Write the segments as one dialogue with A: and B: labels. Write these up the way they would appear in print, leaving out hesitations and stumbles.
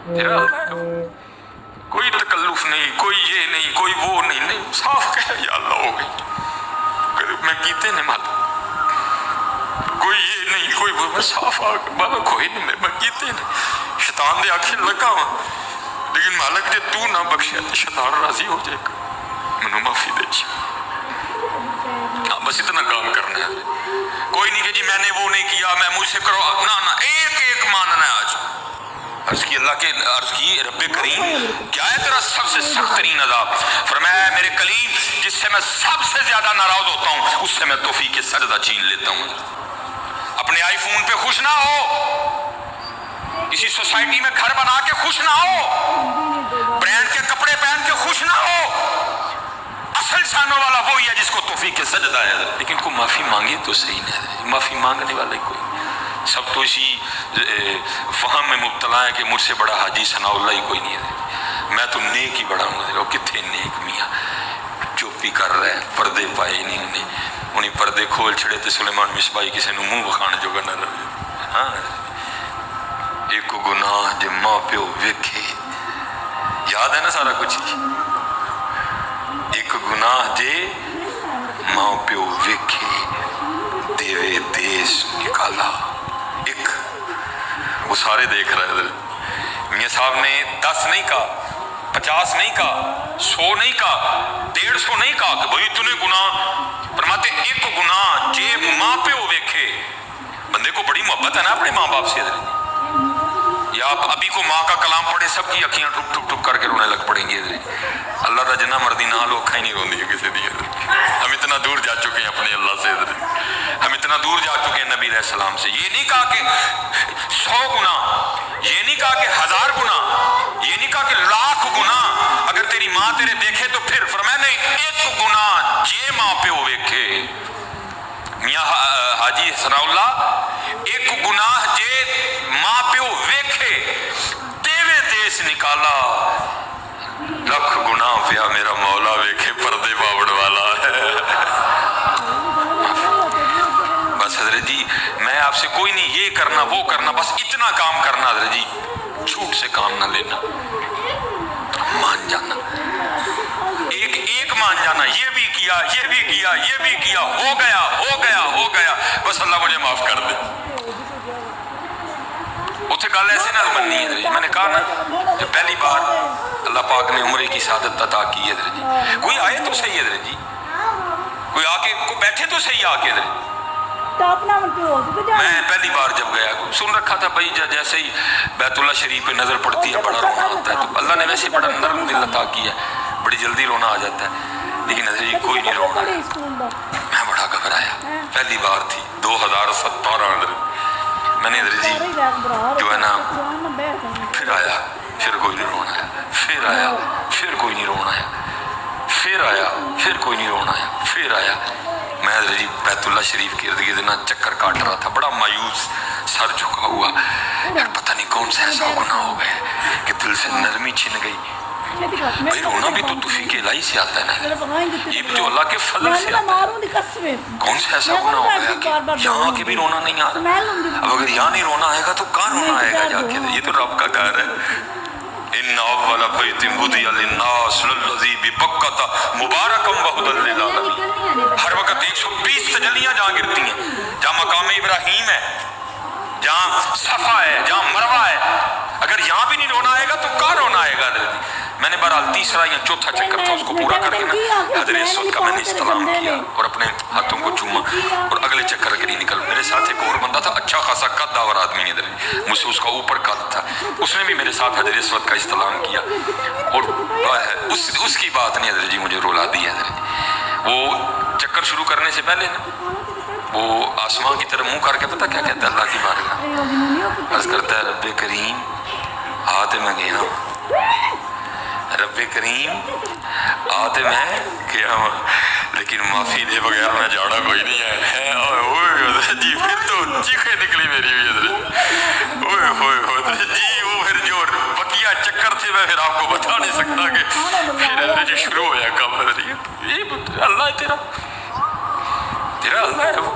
A: تیرا اللہ ہے وہ، کوئی تکلف نہیں، کوئی یہ نہیں، کوئی وہ نہیں، نہیں صاف کہہ یا اللہ ہو گئی، میں کیتے نے مالا کوئی یہ نہیں کوئی وہ، میں صاف آ مالا کوئی نہیں، میں کیتے نے شیطان دے آنکھیں لگا ہوا، لیکن مالک جے تو نہ بخشیا تو شیطان راضی ہو جائے گا، منو معافی دے جی، بس اتنا کام کرنا ہے، کوئی نہیں کہ جی میں نے وہ نہیں کیا، میں مجھ سے کرو، نہ ایک ایک ماننا ہے۔ آج عرض کی اللہ کے عرض کی رب کریم کیا ہے تیرا سب سے سخت ترین عذاب؟ فرمایا میرے کلیم جس سے میں سب سے زیادہ ناراض ہوتا ہوں اس سے میں توفیق سجدہ چھین لیتا ہوں۔ اپنے آئی فون پہ خوش نہ ہو، کسی سوسائٹی میں گھر بنا کے خوش نہ ہو، برانڈ کے کپڑے پہن کے خوش نہ ہو، اصل شانوں والا وہی ہے جس کو توفیق سجدہ ہے، لیکن کو معافی مانگے تو صحیح نہیں، معافی مانگنے والا کوئی نہیں، سب تو اسی فہم میں مبتلا ہے کہ مجھ سے بڑا حاجی ثناء اللہ ہی کوئی نہیں ہے، میں تو نیک ہی بڑا ہوں، وہ کتنے نیک میاں چوپی کر رہے ہیں، پردے پائے نہیں انہیں پردے کھول چھڑے تے سلیمان مصباحی کسی نے منہ بخان جو گنا رہے، ہاں ایک گناہ جے ماں پیو ویکھے، یاد ہے نا سارا کچھ، ایک گناہ جے ماں پیو ویکھے دیوے دیش نکالا، ایک وہ سارے دیکھ رہے تھے، میاں صاحب نے 10 نہیں کہا، 50 نہیں کہا، 100 نہیں کہا، 150 نہیں کہا کہ بھئی تو نے گناہ، فرماتے ایک گناہ جے ماں پیو ویکھے، بندے کو بڑی محبت ہے نا اپنے ماں باپ سے، یا آپ ابھی کو ماں کا کلام پڑھے سب کی اکھیاں ٹھک ٹھک ٹھک کر کے رونے لگ پڑیں گے، اللہ دا جنہ مردی نہ لو اکھاں ہی نہیں روندی کسی دی، ہم اتنا دور جا چکے ہیں اپنے اللہ سے، ہم اتنا دور جا چکے ہیں نبی علیہ السلام سے، یہ نہیں کہا کہ 100 گناہ، یہ نہیں کہا کہ 1000 گناہ، یہ نہیں کہا کہ لاکھ گناہ، اگر تیری ماں تیرے دیکھے تو پھر فرمایا نہیں ایک گناہ جے ماں پیو ویکھے، میاں حاجی ثناء اللہ ایک گناہ جے ماں پیو ویکھے دیوے دیس نکالا، لکھ گناہ پیا میرا مولا ویکھے پردے پاوڑ والا ہے۔ بس حضرت جی میں آپ سے کوئی نہیں یہ کرنا وہ کرنا، بس اتنا کام کرنا حضرت جی، جھوٹ سے کام نہ لینا، مان جانا، ایک مان جانا، یہ بھی کیا یہ بھی کیا یہ بھی کیا، ہو گیا ہو گیا ہو گیا، بس اللہ مجھے معاف کر دے۔ اتنے گل ایسے نہ بننی ہے، میں نے کہا نا کہ پہلی بار اللہ پاک نے عمرے کی سعادت عطا کی ہے حضرت جی، کوئی آئے تو صحیح ہے حضرت جی، کوئی آ کے کوئی بیٹھے تو صحیح آ کے حضرت، میں پہلی بار جب گیا سن رکھا تھا بھائی جیسے ہی بیت اللہ شریف پہ نظر پڑتی ہے بڑا رونا آتا ہے، تو اللہ نے ویسے بڑا نرم دل عطا کیا ہے، بڑی جلدی رونا آ جاتا ہے، لیکن حضرت جی کوئی نہیں رونا، میں بڑا گھبرایا، پہلی بار تھی 2017 میں نے حضرت جی جو ہے نا پھر آیا، پھر کوئی نہیں رونا آیا، پھر آیا پھر کوئی نہیں رونا آیا، پھر آیا پھر کوئی نہیں رونا آیا، پھر آیا، میں حضرت جی بیت اللہ شریف کے ارد گرد نہ چکر کاٹ رہا تھا، بڑا مایوس، سر جھکا ہوا، یار پتہ نہیں کون سا ایسا گناہ ہو گیا کہ دل سے نرمی چھن گئی، بھائی رونا بھی تو توفیق الہی سے آتا ہے نا، یہ بھی تو اللہ کے فضل سے آتا ہے، کون سا ایسا گناہ ہو گیا کہ یہاں کے بھی رونا نہیں آ رہا، اب اگر یہاں نہیں رونا آئے گا تو کہاں رونا آئے گا جا کے، یہ تو رب کا گھر ہے، ان اول بیت وضع للناس للذی ببکۃ مبارکا وہدی للعالمین، ہر وقت 120 تجلیاں جہاں گرتی ہیں، جہاں مقام ابراہیم ہے، جہاں صفا ہے، جہاں مروہ ہے، اگر یہاں بھی نہیں رونا آئے گا تو کہاں رونا آئے گا؟ میں نے بہرحال تیسرا یا چوتھا چکر تھا اس کو پورا کر کے نا حضرت اسود کا میں نے استلام کیا اور اپنے ہاتھوں کو چوما، اور اگلے چکر کے لیے نکل، میرے ساتھ ایک اور بندہ تھا اچھا خاصا قد داور آدمی نے، مجھ سے اس کا اوپر قد تھا، اس نے بھی میرے ساتھ حضرت اسود کا استلام کیا، اور اس کی بات نے حضرت جی مجھے رولا دیا، حضرت وہ چکر شروع کرنے سے پہلے نا وہ آسمان کی طرف منہ کر کے پتہ کیا کہتا ہے اللہ کی بارگاہ، عرض کرتا ہے رب کریم آتے میں گیا، رب کریم آتے میں کیا، لیکن معافی دے بغیر میں جاڑا کوئی نہیں ہے، اوہ جی پھر تو چیخیں نکلی میری بھی حضرت، اوہ جی وہ پھر جو بقیہ چکر تھے میں پھر آپ کو بتا نہیں سکتا کہ پھر حضرت جی شروع ہو جائے کام، حضرت یہ اللہ ہے تیرا اللہ ہے، وہ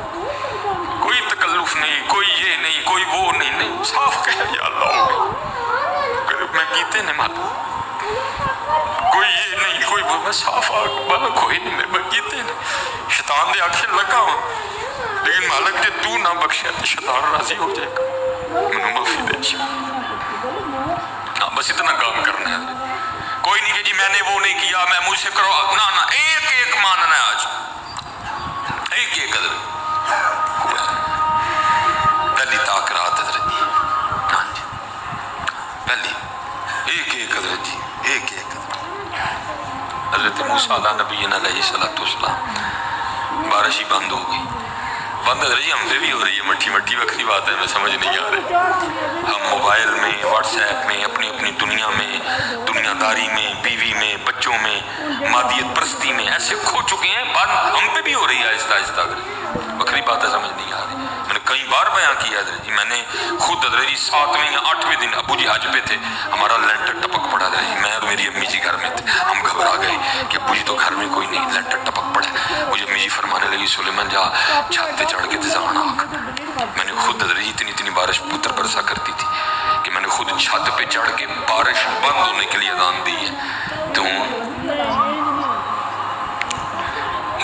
A: کوئی تکلف نہیں، کوئی یہ نہیں کوئی وہ نہیں، نہیں صاف کہہ یا اللہ ہو گئی، میں بگیتے نے مالا کوئی یہ نہیں کوئی بابا صاف آگ مالا کوئی نہیں میں بگیتے نے شیطان دے آنکھیں لگا ہوں لیکن مالک جے تو نہ بخشیا تو شیطان راضی ہو جائے گا منو معافی دے بس اتنا کام کرنا ہے کوئی نہیں کہ جی میں نے وہ نہیں کیا میں مجھ سے کرو نہ ایک ایک ماننا ہے آج ایک ایک قدر پہلی تاکرات حضرت جی ہاں جی پہلی ایک ایک حضرت جی ایک ایک حضرت موسیٰ علیہ نبی علیہ السلام بارش ہی بند ہو گئی بند حضرت جی ہم سے بھی ہو رہی ہے مٹھی مٹھی وقتی بات ہے میں سمجھ نہیں آ رہی ہم موبائل میں واٹس ایپ میں اپنی اپنی دنیا میں دنیا داری میں بیوی میں بچوں میں مادیت پرستی میں ایسے کھو چکے ہیں بات ہم پہ بھی ہو رہی ہے آہستہ آہستہ بکری بات ہے سمجھ نہیں آ رہی میں نے کئی بار بیان کیا حضرت جی میں نے خود حضرت جی 7ویں یا 8ویں دن ابو جی حج پہ تھے ہمارا لینٹر ٹپک پڑا حضرت جی میں اور میری امی جی گھر میں تھے ہم گھبرا گئے کہ ابو جی تو گھر میں کوئی نہیں لینٹر ٹپک پڑا مجھے امی جی فرمانے لگی سلیمان جا چھت پہ چڑھ کے تزان آگ میں نے خود حضرت جی اتنی اتنی بارش پتر برسا کرتی تھی کہ میں نے خود چھت پہ چڑھ کے بارش بند ہونے کے لیے اذان دی ہے تو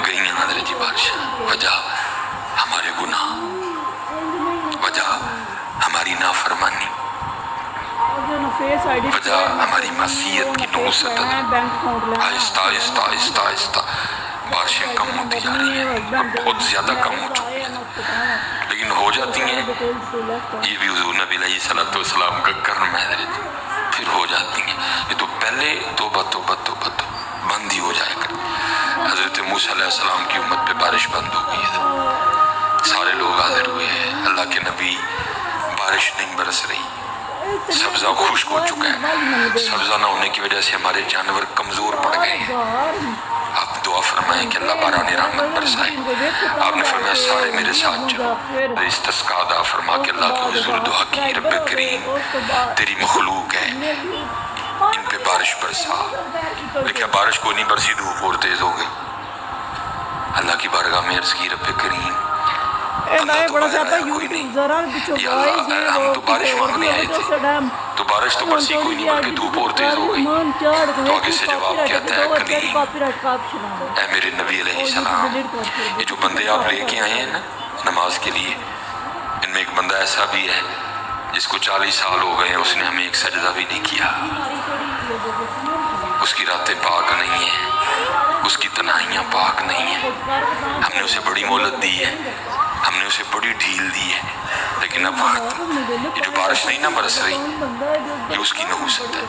A: گئی ہیں حضرت جی بارش وجہ ہمارے گناہ وجہ ہماری نافرمانی وجہ ہماری معصیت کی نوست آہستہ آہستہ آہستہ آہستہ بارشیں کم ہوتی جا رہی ہیں اب بہت زیادہ کم ہو چکی ہیں لیکن ہو جاتی ہیں یہ بھی حضور نبی علیہ السلام کا کرم ہے حضرت پھر ہو جاتی ہیں یہ تو پہلے توبہ بند ہی ہو جائے کر حضرت موسیٰ علیہ السلام کی امت پہ بارش بند ہو گئی ہے سارے لوگ حاضر ہوئے ہیں اللہ کے نبی بارش نہیں برس رہی سبزہ خشک ہو چکا ہے سبزہ نہ ہونے کی وجہ سے ہمارے جانور کمزور پڑ گئے ہیں آپ دعا فرمائیں کہ اللہ باران رحمت برسائے آپ نے فرمایا سارے میرے ساتھ چلو استسقا دعا فرما کہ اللہ کے حضور دعا کی رب کریم تیری مخلوق ہے ان پہ بارش برسا لیکن بارش کو نہیں برسی دھوپ اور تیز ہو گئی اللہ کی بارگاہ میں عرض کی رب کریم بندہ تو باہر آیا کوئی نہیں یا اللہ ہم تو بارش مانگنے آئے تھے تو بارش تو برسی کوئی نہیں بلکہ دھوپ اور تیز ہو گئی تو آگے سے جواب کہتا ہے کریم اے میرے نبی علیہ السلام یہ جو بندے آپ لے کے آئے ہیں نا نماز کے لیے ان میں ایک بندہ ایسا بھی ہے جس کو 40 سال ہو گئے ہیں اس نے ہمیں ایک سجدہ بھی نہیں کیا اس کی راتیں پاک نہیں ہیں اس کی تنہائیاں پاک نہیں ہیں ہم نے اسے بڑی مہلت دی ہے ہم نے اسے بڑی ڈھیل دی ہے لیکن اب وقت یہ جو بارش نہیں نہ برس رہی یہ اس کی نحوست ہے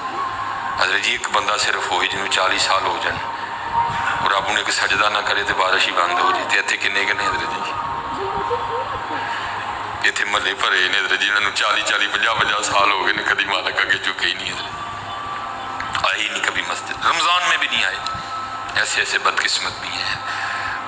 A: حضرت جی ایک بندہ صرف ہوئے جنہوں 40 سال ہو جائیں اور آپ انہیں سجدہ نہ کرے تو بارش ہی بند ہو جاتی اتنے کنے کنے حضرت جی اتنے ملے بھرے نے حضرت جی انہوں 40 سال ہو گئے کبھی مالک اگے چکے ہی نہیں حضرت آئے ہی نہیں کبھی مسجد رمضان میں بھی نہیں آئے ایسے ایسے بدقسمت بھی ہیں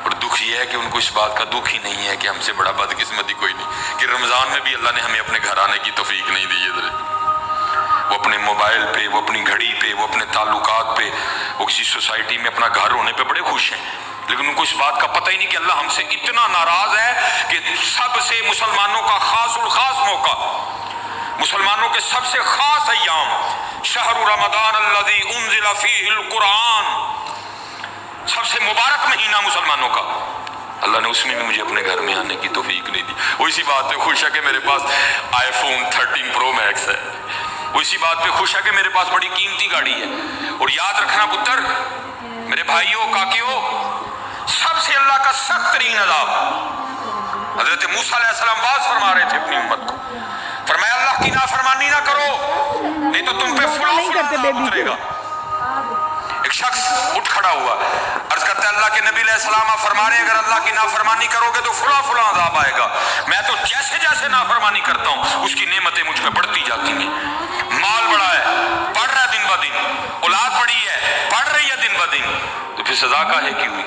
A: اور دکھ یہ ہے کہ ان کو اس بات کا دکھ ہی نہیں ہے کہ ہم سے بڑا بدقسمت ہی کوئی نہیں کہ رمضان میں بھی اللہ نے ہمیں اپنے گھر آنے کی توفیق نہیں دی حضرت وہ اپنے موبائل پہ وہ اپنی گھڑی پہ وہ اپنے تعلقات پہ وہ کسی سوسائٹی میں اپنا گھر ہونے پہ بڑے خوش ہیں لیکن ان کو اس بات کا پتہ ہی نہیں کہ اللہ ہم سے اتنا ناراض ہے کہ سب سے مسلمانوں کا خاص الخاص موقع مسلمانوں کے سب سے خاص ایام شہر رمضان الذی انزل فیہ القرآن سب سے مبارک مہینہ مسلمانوں کا اللہ نے اس میں بھی مجھے اپنے گھر میں آنے کی توفیق نہیں دی وہ اسی بات پہ خوش ہے کہ میرے پاس آئی فون 13 پرو میکس ہے وہ اسی بات پہ خوش ہے کہ میرے پاس بڑی قیمتی گاڑی ہے اور یاد رکھنا پتر میرے بھائیوں کاکیوں سب سے اللہ کا سخت ترین عذاب حضرت موسیٰ علیہ السلام واز فرما رہے تھے اپنی امت کو فرمایا اللہ کی نافرمانی نہ کرو نہیں تو تم پہ فلاں عذاب اترے گا ایک شخص اٹھ کھڑا ہوا عرض کرتا ہے اللہ کے نبی علیہ السلام آپ فرما رہے ہیں اگر اللہ کی نافرمانی کرو گے تو فلاں عذاب آئے گا میں تو جیسے جیسے نافرمانی کرتا ہوں اس کی نعمتیں مجھ پہ بڑھتی جاتی ہیں مال بڑا ہے بڑھ رہا ہے دن بہ دن اولاد بڑی ہے بڑھ رہی ہے دن بہ دن تو پھر سزا کاہے کی ہوئی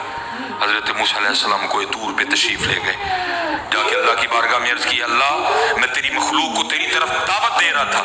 A: حضرت موسیٰ علیہ السلام کو طور پہ تشریف لے گئے جا کے اللہ کی بارگاہ میں عرض کی اللہ میں تیری مخلوق کو تیری طرف دعوت دے رہا تھا